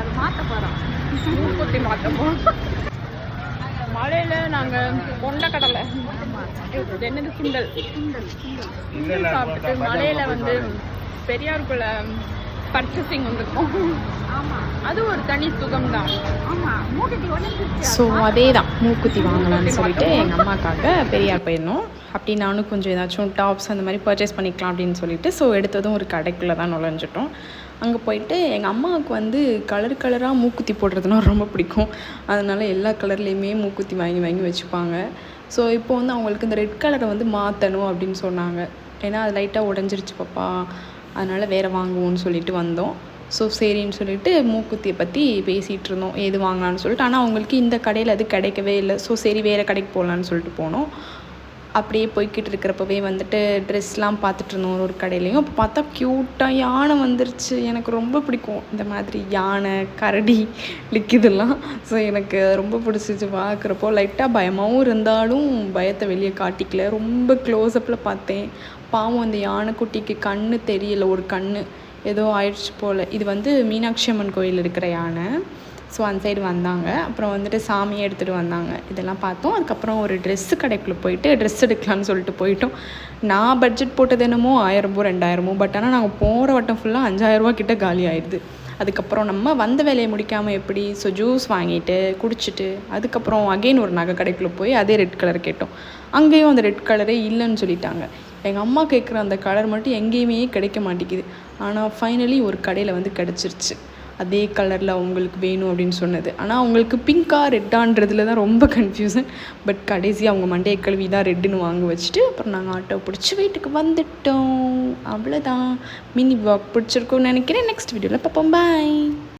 அது மாற்ற போகிறோம். மூக்குத்தி மாற்ற போகிறோம். மழையில் நாங்கள் கொண்டக்கடலை என்னது சுண்டல் சாப்பிட்டுட்டு மழையில் வந்து பெரியாருக்குள்ள பர்ச்சேசிங் வந்துருக்கோம். அது ஒரு தனி சுகம்தான். ஸோ அதே தான் மூக்குத்தி வாங்கலாம்னு சொல்லிட்டு எங்கள் அம்மாக்காக பெரியார் போயிருந்தோம். அப்படி நானும் கொஞ்சம் ஏதாச்சும் டாப்ஸ் அந்த மாதிரி பர்ச்சேஸ் பண்ணிக்கலாம் அப்படின்னு சொல்லிட்டு ஸோ எடுத்ததும் ஒரு கடைக்குள்ளே தான் நுழைஞ்சிட்டோம். அங்கே போயிட்டு எங்கள் அம்மாவுக்கு வந்து கலர் கலராக மூக்குத்தி போடுறதுனா ரொம்ப பிடிக்கும். அதனால் எல்லா கலர்லேயுமே மூக்குத்தி வாங்கி வாங்கி வச்சுப்பாங்க. ஸோ இப்போ வந்து அவங்களுக்கு இந்த ரெட் கலரை வந்து மாற்றணும் அப்படின்னு சொன்னாங்க. ஏன்னா அது லைட்டாக உடஞ்சிருச்சு பாப்பா, அதனால் வேறு வாங்குவோன்னு சொல்லிட்டு வந்தோம். ஸோ சரின்னு சொல்லிட்டு மூக்குத்தியை பற்றி பேசிகிட்டு இருந்தோம், எது வாங்கலான்னு சொல்லிட்டு. ஆனால் அவங்களுக்கு இந்த கடையில் அது கிடைக்கவே இல்லை. ஸோ சரி வேறு கடைக்கு போகலான்னு சொல்லிட்டு போனோம். அப்படியே போய்கிட்டு இருக்கிறப்பவே வந்துட்டு ட்ரெஸ்லாம் பார்த்துட்டு இருந்தோம் ஒரு கடையிலையும். அப்போ பார்த்தா க்யூட்டாக யானை வந்துருச்சு. எனக்கு ரொம்ப பிடிக்கும் இந்த மாதிரி யானை, கரடி, லிக்கிதெல்லாம். ஸோ எனக்கு ரொம்ப பிடிச்சிச்சு பார்க்குறப்போ. லைட்டாக பயமாகவும் இருந்தாலும் பயத்தை வெளியே காட்டிக்கல. ரொம்ப க்ளோஸ்அப்பில் பார்த்தேன். பாவம் அந்த யானைக்குட்டிக்கு கண்ணு தெரியல, ஒரு கண்ணு ஏதோ ஆயிடுச்சு போல். இது வந்து மீனாட்சி அம்மன் கோயில் இருக்கிற யானை. ஸோ அந்த சைடு வந்தாங்க. அப்புறம் வந்துட்டு சாமியை எடுத்துகிட்டு வந்தாங்க. இதெல்லாம் பார்த்தோம். அதுக்கப்புறம் ஒரு ட்ரெஸ்ஸு கடைக்குள்ளே போயிட்டு ட்ரெஸ் எடுக்கலான்னு சொல்லிட்டு போயிட்டோம். நான் பட்ஜெட் போட்டது என்னமோ 1000 2000. பட் ஆனால் நாங்கள் போகிற வட்டம் ஃபுல்லாக 5000 கிட்ட காலி ஆயிடுது. அதுக்கப்புறம் நம்ம வந்த வேலையை முடிக்காமல் எப்படி, ஸோ ஜூஸ் வாங்கிட்டு குடிச்சிட்டு அதுக்கப்புறம் அகெயின் ஒரு நகை கடைக்குள்ளே போய் அதே ரெட் கலர் கேட்டோம். அங்கேயும் அந்த ரெட் கலரே இல்லைன்னு சொல்லிட்டாங்க. எங்கள் அம்மா கேட்குற அந்த கலர் மட்டும் எங்கேயுமே கிடைக்க மாட்டேங்குது. ஆனால் ஃபைனலி ஒரு கடையில் வந்து கிடச்சிருச்சு அதே கலரில் அவங்களுக்கு வேணும் அப்படின்னு சொன்னது. ஆனால் அவங்களுக்கு பிங்க்கா ரெட்டான்றதுல தான் ரொம்ப கன்ஃபியூசன். பட் கடைசியாக அவங்க மண்டையை கழுவி தான் ரெட்டுன்னு வாங்க வச்சுட்டு அப்புறம் நாங்கள் ஆட்டோ பிடிச்சி வீட்டுக்கு வந்துட்டோம். அவ்வளோதான். மினி வாக் பிடிச்சிருக்கோன்னு நினைக்கிறேன். நெக்ஸ்ட் வீடியோவில் பார்ப்போம். பாய்.